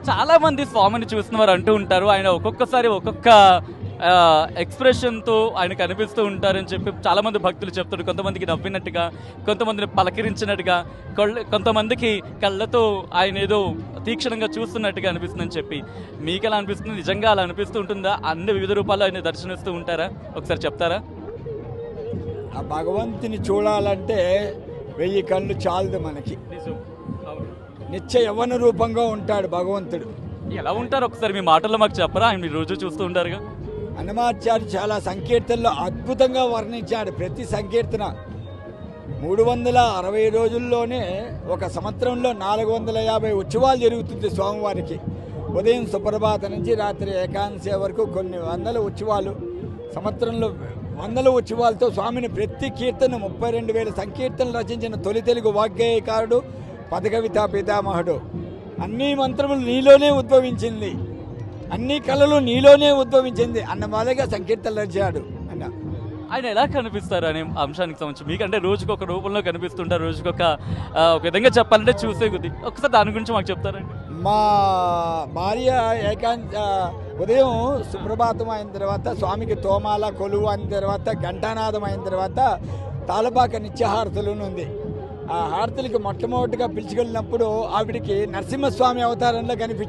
చాలా మంది స్వామిని చూసిన వారు అంటూ ఉంటారు, ఆయన ఒక్కొక్కసారి ఒక్కొక్క ఎక్స్ప్రెషన్తో ఆయన కనిపిస్తూ ఉంటారని చెప్పి చాలామంది భక్తులు చెప్తారు. కొంతమందికి నవ్వినట్టుగా, కొంతమందిని పలకరించినట్టుగా, కొంతమందికి కళ్ళతో ఆయన ఏదో తీక్షణంగా చూస్తున్నట్టుగా అనిపిస్తుందని చెప్పి మీకు ఎలా అనిపిస్తుంది? నిజంగా అలా అనిపిస్తూ ఉంటుందా? అన్ని వివిధ రూపాల్లో ఆయన దర్శనిస్తూ ఉంటారా? ఒకసారి చెప్తారా? ఆ భగవంతుని చూడాలంటే 1000 కళ్ళు చాలదు మనకి. నిత్య యవ్వన రూపంగా ఉంటాడు భగవంతుడు. ఎలా ఉంటారు ఒకసారి మీ మాటల్లో మాకు చెప్పరా? ఆయన మీరు రోజు చూస్తూ ఉంటారుగా. హనుమాచార్య చాలా సంకీర్తనలో అద్భుతంగా వర్ణించాడు. ప్రతి సంకీర్తన 360 రోజుల్లోనే ఒక సంవత్సరంలో 450 ఉత్సవాలు జరుగుతుంది స్వామివారికి. ఉదయం సుప్రభాత నుంచి రాత్రి ఏకాంశ వరకు కొన్ని వందల ఉత్సవాలు, సంవత్సరంలో వందల ఉత్సవాలతో స్వామిని ప్రతి కీర్తన 32,000 సంకీర్తనలు రచించిన తొలి తెలుగు వాగ్గేయకారుడు, పదకవితా పితామహుడు. అన్ని మంత్రములు నీలోనే ఉద్భవించింది, అన్ని కళలు నీలోనే ఉద్భవించింది అన్న మాదిరిగా సంకీర్తనలు రచించాడు అన్న. ఆయన ఎలా కనిపిస్తారు అనే అంశానికి సంబంధించి మీకంటే రోజుకొక ఒక రూపంలో కనిపిస్తుంటారు, రోజుకొక ఒక విధంగా చెప్పాలంటే చూసే కొద్ది ఒకసారి దాని గురించి మాకు చెప్తారండి. మా భార్య ఉదయం సుప్రభాతం అయిన తర్వాత స్వామికి తోమాల కొలువు అయిన తర్వాత ఘంటానాదం అయిన తర్వాత తాళపాక నిత్యహారతులు ఉంది. ఆ హారతులకి మొట్టమొదటిగా పిలుచుకెళ్ళినప్పుడు ఆవిడికి నరసింహస్వామి అవతారంలో కనిపించింది.